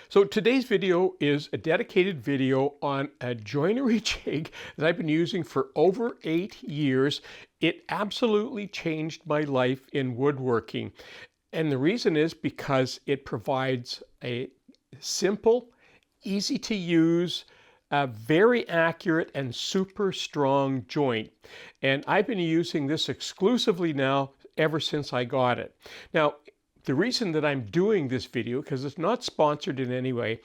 So today's video is a dedicated video on a joinery jig that I've been using for over 8 years. It absolutely changed my life in woodworking. And the reason is because it provides a simple, easy to use, very accurate and super strong joint. And I've been using this exclusively now ever since I got it. Now, the reason that I'm doing this video, because it's not sponsored in any way,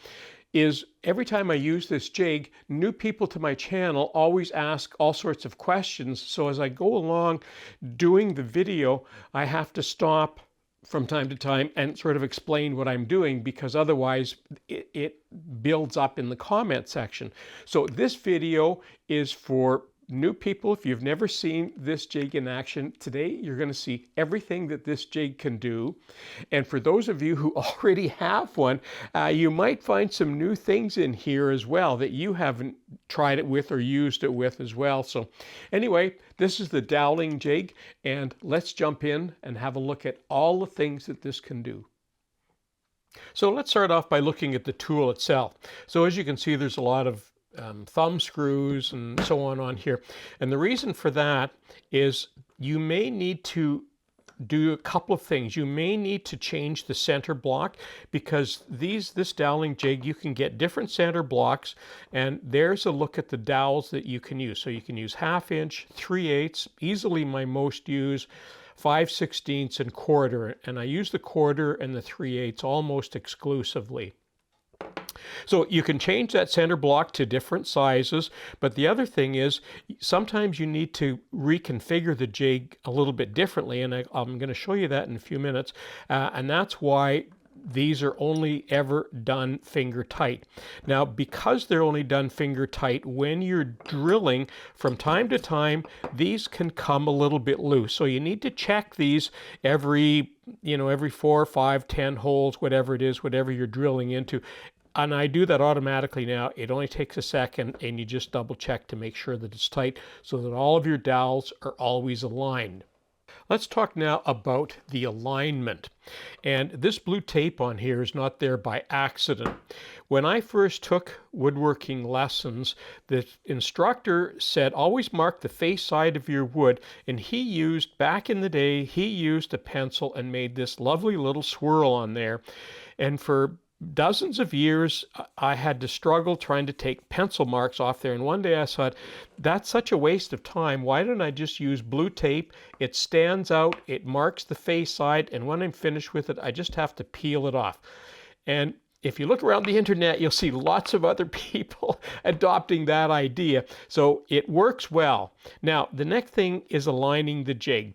is every time I use this jig, new people to my channel always ask all sorts of questions. So as I go along doing the video, I have to stop from time to time and sort of explain what I'm doing, because otherwise it builds up in the comment section. So this video is for new people. If you've never seen this jig in action, today you're going to see everything that this jig can do. And for those of you who already have one, you might find some new things in here as well that you haven't tried it with or used it with as well. So anyway, this is the doweling jig, and let's jump in and have a look at all the things that this can do. So let's start off by looking at the tool itself. So as you can see, there's a lot of thumb screws and so on here. And the reason for that is you may need to do a couple of things. You may need to change the center block, because this doweling jig, you can get different center blocks, and there's a look at the dowels that you can use. So you can use 1/2 inch, 3/8, easily my most used, 5/16 and quarter. And I use the quarter and the 3/8 almost exclusively. So you can change that center block to different sizes, but the other thing is sometimes you need to reconfigure the jig a little bit differently, and I'm going to show you that in a few minutes, and that's why these are only ever done finger tight. Now, because they're only done finger tight, when you're drilling from time to time, these can come a little bit loose. So you need to check these every 4, 5, 10 holes, whatever it is, whatever you're drilling into. And I do that automatically now. It only takes a second, and you just double check to make sure that it's tight so that all of your dowels are always aligned. Let's talk now about the alignment. And this blue tape on here is not there by accident. When I first took woodworking lessons, the instructor said always mark the face side of your wood, and back in the day, he used a pencil and made this lovely little swirl on there. And for dozens of years, I had to struggle trying to take pencil marks off there. And one day I thought, that's such a waste of time. Why don't I just use blue tape? It stands out, it marks the face side, and when I'm finished with it, I just have to peel it off. And if you look around the internet, you'll see lots of other people adopting that idea. So it works well. Now, the next thing is aligning the jig.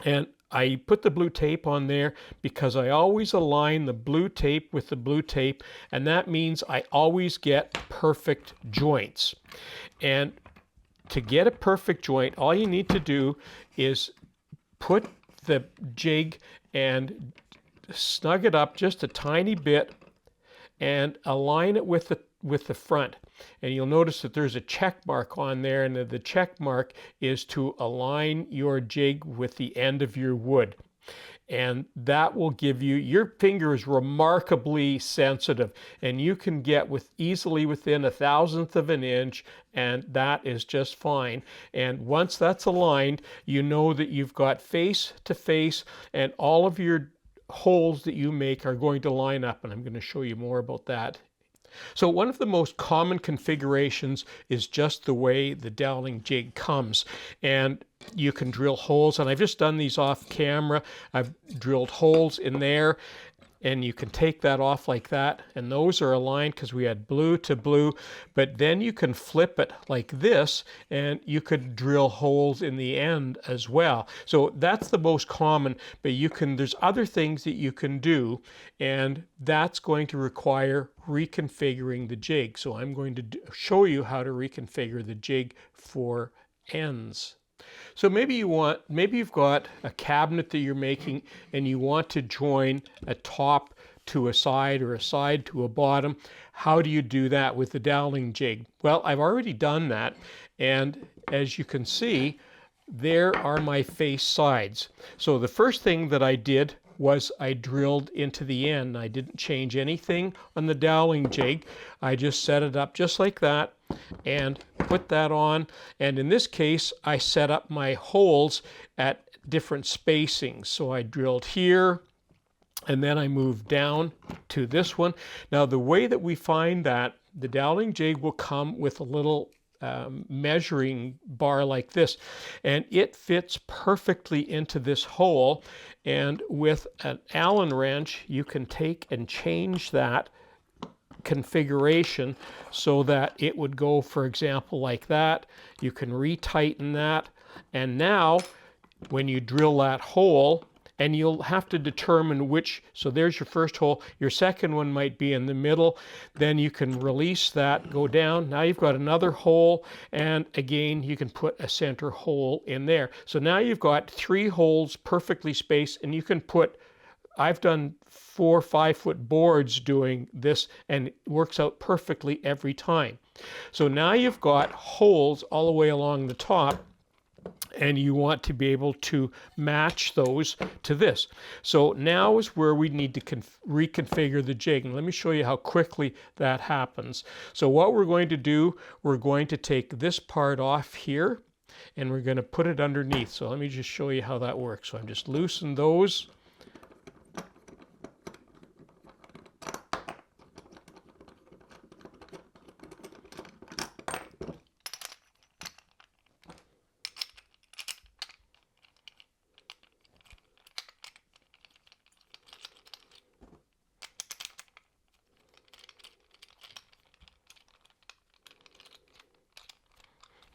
And I put the blue tape on there because I always align the blue tape with the blue tape, and that means I always get perfect joints. And to get a perfect joint, all you need to do is put the jig and snug it up just a tiny bit and align it with the front. And you'll notice that there's a check mark on there, and the check mark is to align your jig with the end of your wood. And that will give you, your finger is remarkably sensitive, and you can get easily within 1/1000th of an inch, and that is just fine. And once that's aligned, you know that you've got face to face, and all of your holes that you make are going to line up, and I'm going to show you more about that. So one of the most common configurations is just the way the doweling jig comes, and you can drill holes, and I've just done these off camera. I've drilled holes in there, and you can take that off like that, and those are aligned because we had blue to blue. But then you can flip it like this, and you could drill holes in the end as well. So that's the most common, but there's other things that you can do, and that's going to require reconfiguring the jig. So I'm going to show you how to reconfigure the jig for ends. So maybe you've got a cabinet that you're making, and you want to join a top to a side or a side to a bottom. How do you do that with the doweling jig? Well, I've already done that, and as you can see, there are my face sides. So the first thing that I did was I drilled into the end. I didn't change anything on the doweling jig. I just set it up just like that and put that on. And in this case, I set up my holes at different spacings. So I drilled here, and then I moved down to this one. Now, the way that we find that, the doweling jig will come with a little measuring bar like this, and it fits perfectly into this hole. And with an Allen wrench, you can take and change that configuration so that it would go, for example, like that. You can retighten that, and now when you drill that hole, and you'll have to determine which, so there's your first hole, your second one might be in the middle, then you can release that, go down, now you've got another hole, and again you can put a center hole in there. So now you've got 3 holes perfectly spaced, and you can put, I've done 4 5-foot boards doing this, and it works out perfectly every time. So now you've got holes all the way along the top, and you want to be able to match those to this. So now is where we need to reconfigure the jig. And let me show you how quickly that happens. So what we're going to do, we're going to take this part off here, and we're going to put it underneath. So let me just show you how that works. So I'm just loosen those.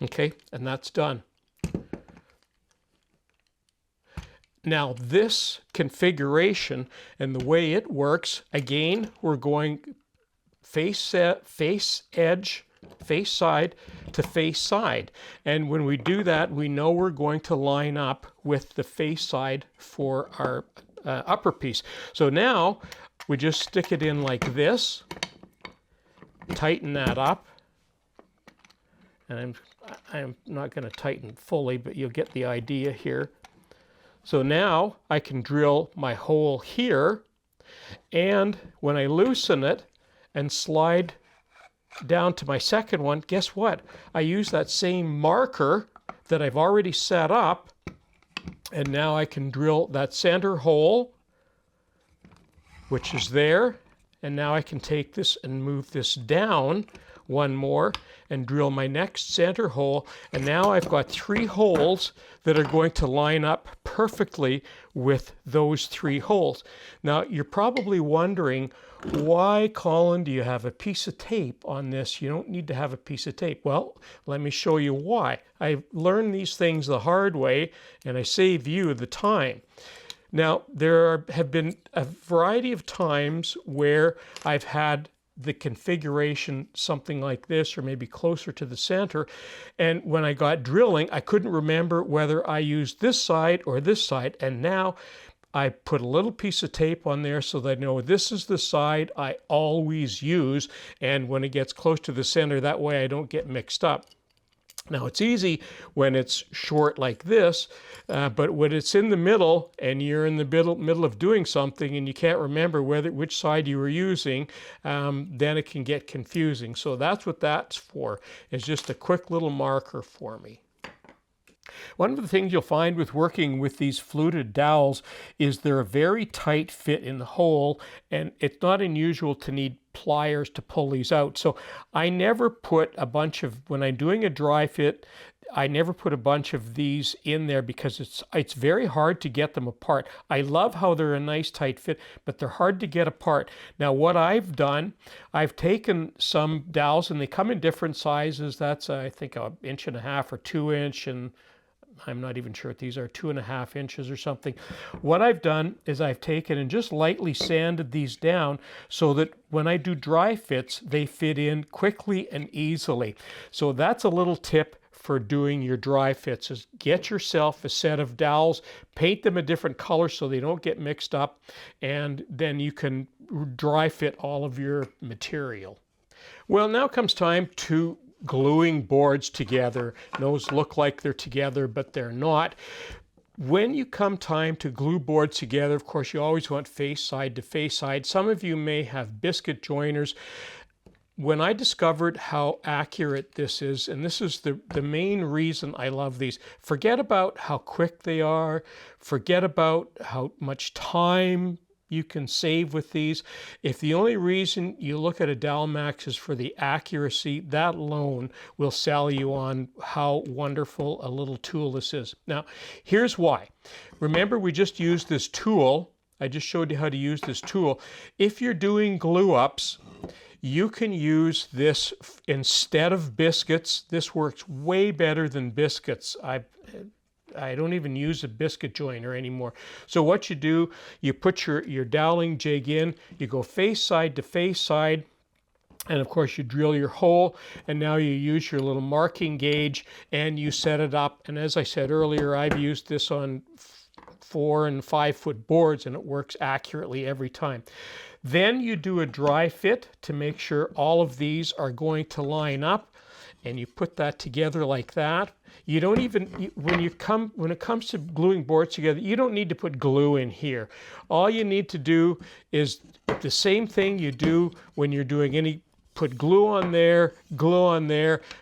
Okay, and that's done. Now this configuration and the way it works, again, we're going face edge, face side to face side. And when we do that, we know we're going to line up with the face side for our upper piece. So now we just stick it in like this, tighten that up, and I'm not going to tighten fully, but you'll get the idea here. So now I can drill my hole here, and when I loosen it and slide down to my second one, guess what? I use that same marker that I've already set up, and now I can drill that center hole, which is there, and now I can take this and move this down one more and drill my next center hole, and now I've got 3 holes that are going to line up perfectly with those 3 holes. Now you're probably wondering, why, Colin, do you have a piece of tape on this? You don't need to have a piece of tape. Well, let me show you why. I learned these things the hard way, and I save you the time. Now, there have been a variety of times where I've had the configuration something like this, or maybe closer to the center, and when I got drilling, I couldn't remember whether I used this side or this side, and now I put a little piece of tape on there so that I know this is the side I always use, and when it gets close to the center, that way I don't get mixed up. Now it's easy when it's short like this, but when it's in the middle and you're in the middle of doing something and you can't remember which side you were using, then it can get confusing. So that's what that's for, is just a quick little marker for me. One of the things you'll find with working with these fluted dowels is they're a very tight fit in the hole, and it's not unusual to need pliers to pull these out. So I never put a bunch of, when I'm doing a dry fit, I never put a bunch of these in there because it's very hard to get them apart. I love how they're a nice tight fit, but they're hard to get apart. Now what I've done, I've taken some dowels, and they come in different sizes. That's I think 1.5 inches or 2 inch, and I'm not even sure if these are 2.5 inches or something. What I've done is I've taken and just lightly sanded these down so that when I do dry fits, they fit in quickly and easily. So that's a little tip for doing your dry fits, is get yourself a set of dowels, paint them a different color so they don't get mixed up, and then you can dry fit all of your material. Well, now comes time to gluing boards together. Those look like they're together, but they're not. When you come time to glue boards together, of course, you always want face side to face side. Some of you may have biscuit joiners. When I discovered how accurate this is, and this is the main reason I love these, forget about how quick they are, forget about how much time you can save with these. If the only reason you look at a Dowelmax is for the accuracy, that alone will sell you on how wonderful a little tool this is. Now, here's why. Remember, we just used this tool. I just showed you how to use this tool. If you're doing glue ups, you can use this instead of biscuits. This works way better than biscuits. I don't even use a biscuit joiner anymore. So what you do, you put your doweling jig in, you go face side to face side, and of course you drill your hole, and now you use your little marking gauge and you set it up. And as I said earlier, I've used this on 4 and 5 foot boards and it works accurately every time. Then you do a dry fit to make sure all of these are going to line up, and you put that together like that. You don't even, when it comes to gluing boards together, you don't need to put glue in here. All you need to do is the same thing you do when you're doing any, put glue on there,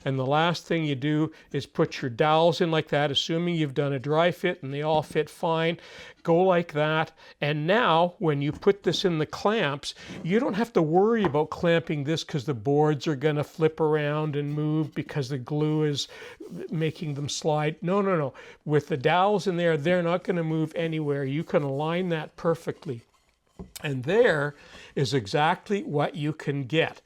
and the last thing you do is put your dowels in like that, assuming you've done a dry fit and they all fit fine. Go like that, and now when you put this in the clamps, you don't have to worry about clamping this because the boards are going to flip around and move because the glue is making them slide. No, no, no. With the dowels in there, they're not going to move anywhere. You can align that perfectly. And there is exactly what you can get.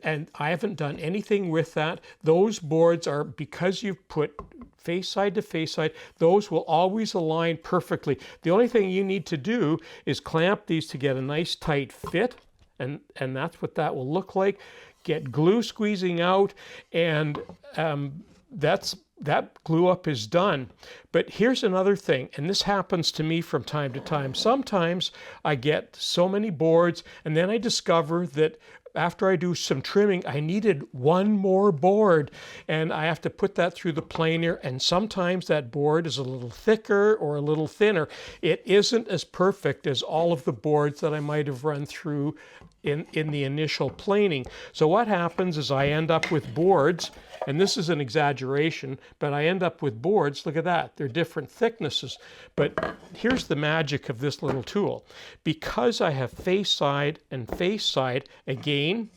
And I haven't done anything with that. Those boards are, because you've put face side to face side, those will always align perfectly. The only thing you need to do is clamp these to get a nice tight fit, and that's what that will look like. Get glue squeezing out, and that glue up is done. But here's another thing, and this happens to me from time to time. Sometimes I get so many boards, and then I discover that after I do some trimming, I needed one more board, and I have to put that through the planer, and sometimes that board is a little thicker or a little thinner. It isn't as perfect as all of the boards that I might have run through in the initial planing. So what happens is I end up with boards, and this is an exaggeration, but I end up with boards, look at that, they're different thicknesses. But here's the magic of this little tool. Because I have face side and face side, again,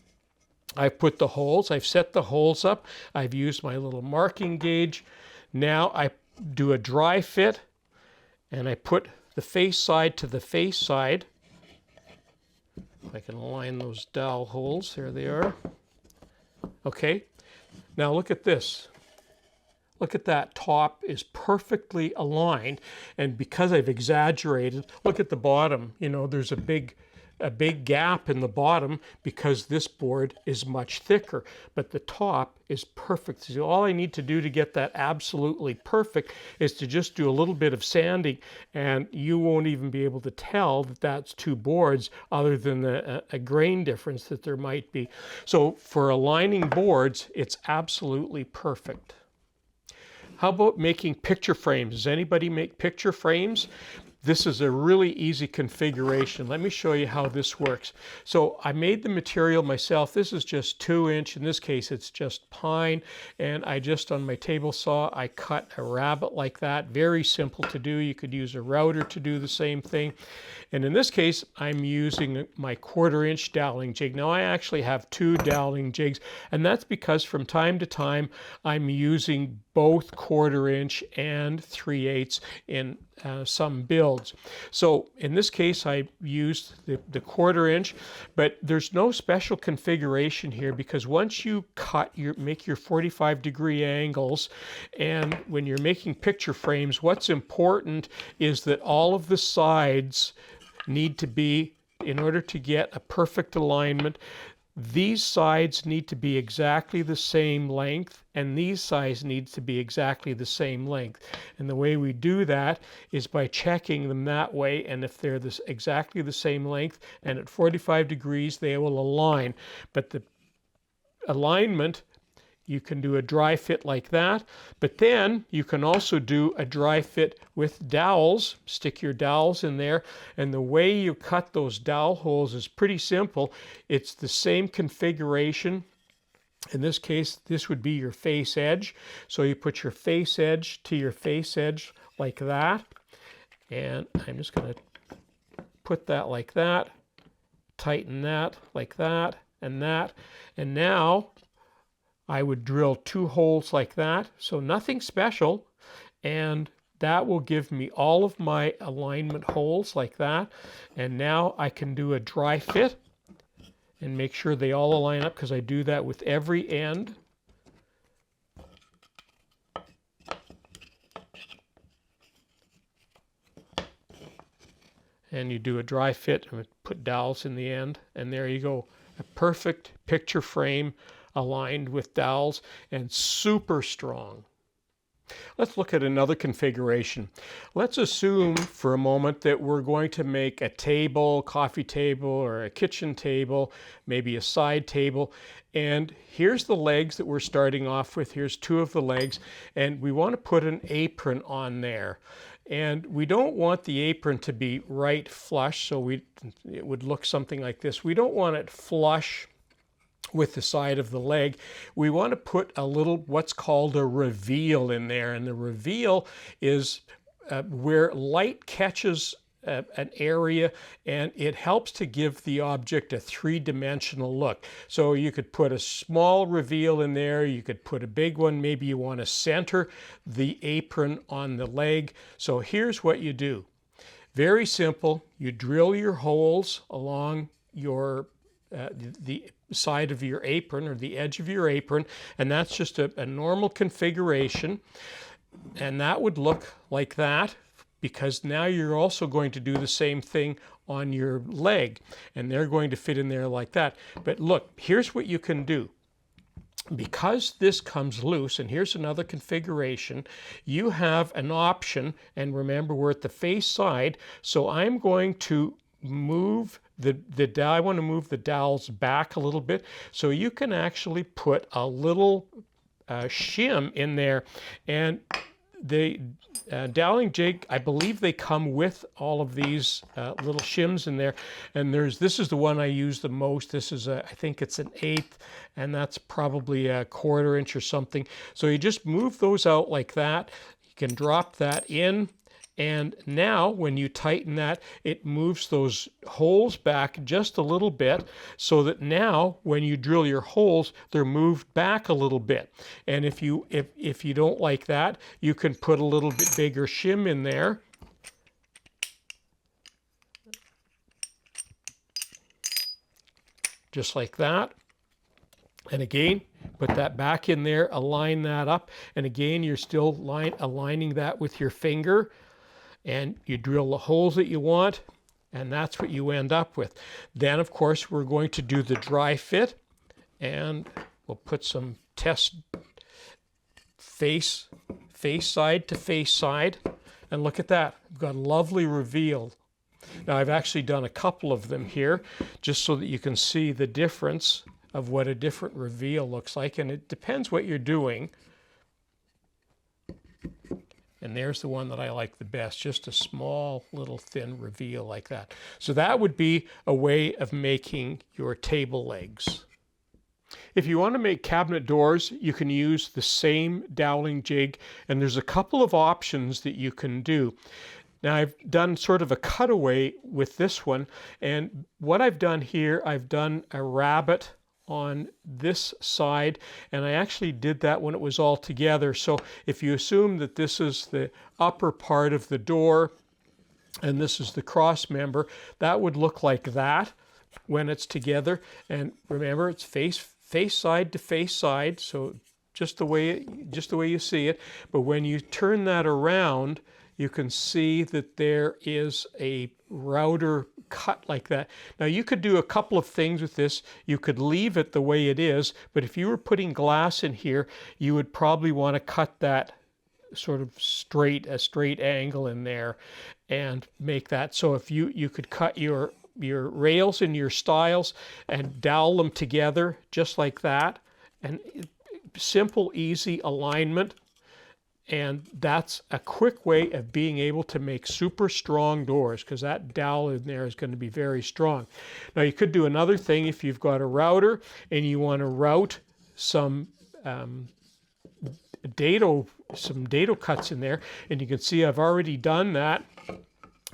I've put the holes, I've set the holes up, I've used my little marking gauge. Now I do a dry fit, and I put the face side to the face side. I can align those dowel holes, there they are. Okay, now look at this. Look at that top is perfectly aligned, and because I've exaggerated, look at the bottom, you know, there's a big gap in the bottom because this board is much thicker, but the top is perfect. So all I need to do to get that absolutely perfect is to just do a little bit of sanding, and you won't even be able to tell that that's two boards other than a grain difference that there might be. So for aligning boards, it's absolutely perfect. How about making picture frames? Does anybody make picture frames? This is a really easy configuration. Let me show you how this works. So I made the material myself. This is just 2-inch. In this case, it's just pine. And I just, on my table saw, I cut a rabbet like that. Very simple to do. You could use a router to do the same thing. And in this case, I'm using my 1/4-inch doweling jig. Now I actually have 2 doweling jigs, and that's because from time to time, I'm using both 1/4-inch and 3/8 in some builds. So in this case, I used the 1/4-inch, but there's no special configuration here because once you make your 45-degree angles, and when you're making picture frames, what's important is that all of the sides need to be, in order to get a perfect alignment, these sides need to be exactly the same length, and these sides need to be exactly the same length. And the way we do that is by checking them that way, and if they're exactly the same length and at 45 degrees, they will align. But the alignment, you can do a dry fit like that, but then you can also do a dry fit with dowels. Stick your dowels in there, and the way you cut those dowel holes is pretty simple. It's the same configuration. In this case, this would be your face edge. So you put your face edge to your face edge like that, and I'm just going to put that like that, tighten that like that, and now I would drill 2 holes like that, so nothing special, and that will give me all of my alignment holes like that. And now I can do a dry fit and make sure they all align up, because I do that with every end. And you do a dry fit and put dowels in the end, and there you go. A perfect picture frame aligned with dowels and super strong. Let's look at another configuration. Let's assume for a moment that we're going to make a table, coffee table, or a kitchen table, maybe a side table. And here's the legs that we're starting off with. Here's 2 of the legs, and we want to put an apron on there. And we don't want the apron to be right flush, so it would look something like this. We don't want it flush with the side of the leg. We want to put a little what's called a reveal in there, and the reveal is where light catches an area, and it helps to give the object a 3-dimensional look. So you could put a small reveal in there, you could put a big one, maybe you want to center the apron on the leg. So here's what you do. Very simple. You drill your holes along your the side of your apron, or the edge of your apron, and that's just a normal configuration, and that would look like that, because now you're also going to do the same thing on your leg, and they're going to fit in there like that. But look, here's what you can do. Because this comes loose, and here's another configuration, you have an option, and remember we're at the face side, so I'm going to move I want to move the dowels back a little bit, so you can actually put a little shim in there. And the doweling jig, I believe they come with all of these little shims in there. And this is the one I use the most. This is I think it's an 1/8, and that's probably a 1/4 inch or something. So you just move those out like that. You can drop that in. And now when you tighten that, it moves those holes back just a little bit, so that now when you drill your holes, they're moved back a little bit. And if you don't like that, you can put a little bit bigger shim in there. Just like that. And again, put that back in there, align that up. And again, you're still aligning that with your finger. And you drill the holes that you want, and that's what you end up with. Then, of course, we're going to do the dry fit, and we'll put some test face side to face side, and look at that. We've got a lovely reveal. Now, I've actually done a couple of them here, just so that you can see the difference of what a different reveal looks like, and it depends what you're doing. And there's the one that I like the best, just a small little thin reveal like that. So that would be a way of making your table legs. If you want to make cabinet doors, you can use the same doweling jig, and there's a couple of options that you can do. Now, I've done sort of a cutaway with this one, and what I've done here, I've done a rabbet on this side, and I actually did that when it was all together. So if you assume that this is the upper part of the door and this is the cross member, that would look like that when it's together. And remember, it's face side to face side, so just the way you see it. But when you turn that around, you can see that there is a router cut like that. Now, you could do a couple of things with this. You could leave it the way it is, but if you were putting glass in here, you would probably want to cut that sort of a straight angle in there and make that. So if you could cut your rails and your stiles and dowel them together just like that, and simple, easy alignment. And that's a quick way of being able to make super strong doors, because that dowel in there is going to be very strong. Now you could do another thing if you've got a router and you want to route some dado cuts in there, and you can see I've already done that.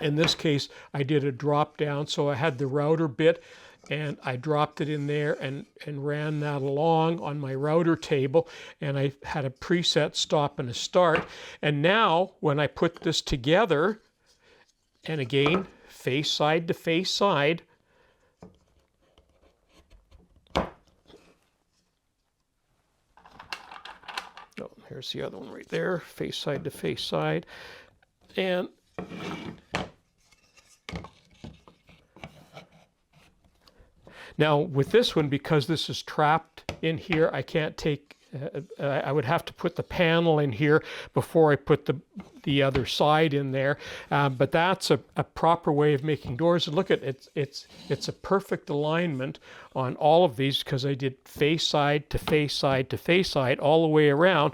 In this case, I did a drop down, so I had the router bit and I dropped it in there and ran that along on my router table, and I had a preset stop and a start. And now when I put this together, and again, face side to face side, oh, here's the other one right there, face side to face side, and now with this one, because this is trapped in here, I can't take, I would have to put the panel in here before I put the other side in there. But that's a proper way of making doors. And look at it, it's a perfect alignment on all of these, because I did face side to face side to face side all the way around.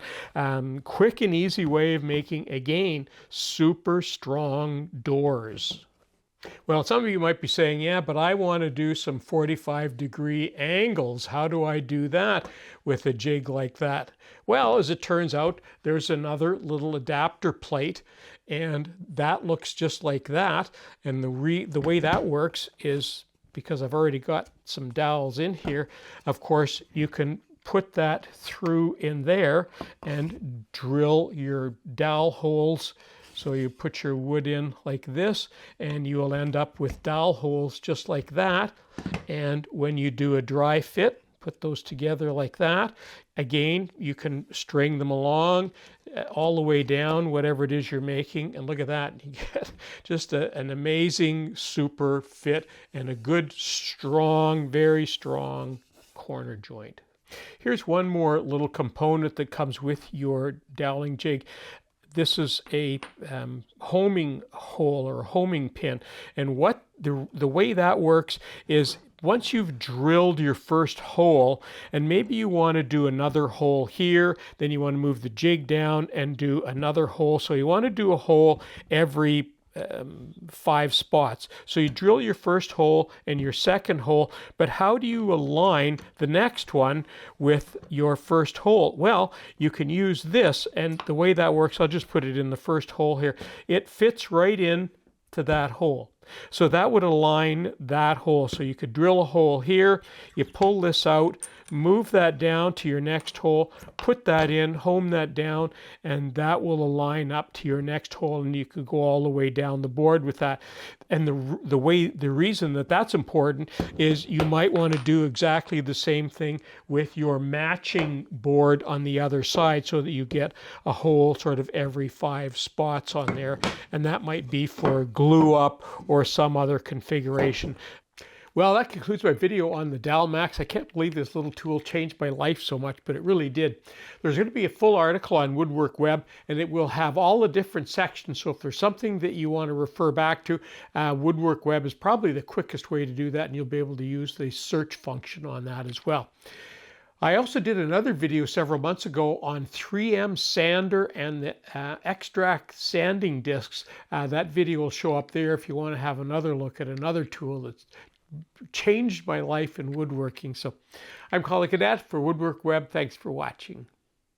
Quick and easy way of making, again, super strong doors. Well, some of you might be saying, yeah, but I want to do some 45-degree angles. How do I do that with a jig like that? Well, as it turns out, there's another little adapter plate, and that looks just like that. And the way that works is, because I've already got some dowels in here, of course, you can put that through in there and drill your dowel holes. So you put your wood in like this, and you will end up with dowel holes just like that. And when you do a dry fit, put those together like that. Again, you can string them along all the way down, whatever it is you're making. And look at that, you get just an amazing super fit and a good, strong, very strong corner joint. Here's one more little component that comes with your doweling jig. This is a homing hole or homing pin. And what the way that works is, once you've drilled your first hole, and maybe you want to do another hole here, then you want to move the jig down and do another hole. So you want to do a hole every 5 spots. So you drill your first hole and your second hole, but how do you align the next one with your first hole? Well, you can use this, and the way that works, I'll just put it in the first hole here. It fits right in to that hole. So that would align that hole. So you could drill a hole here, you pull this out, move that down to your next hole, put that in, home that down, and that will align up to your next hole, and you could go all the way down the board with that. And the reason that that's important is you might want to do exactly the same thing with your matching board on the other side, so that you get a hole sort of every 5 spots on there, and that might be for glue up or some other configuration. Well, that concludes my video on the Dowelmax. I can't believe this little tool changed my life so much, but it really did. There's going to be a full article on Woodwork Web, and it will have all the different sections. So if there's something that you want to refer back to, Woodwork Web is probably the quickest way to do that, and you'll be able to use the search function on that as well. I also did another video several months ago on 3M sander and the extract sanding discs. That video will show up there if you want to have another look at another tool that's changed my life in woodworking. So I'm Colin Cadet for Woodwork Web. Thanks for watching.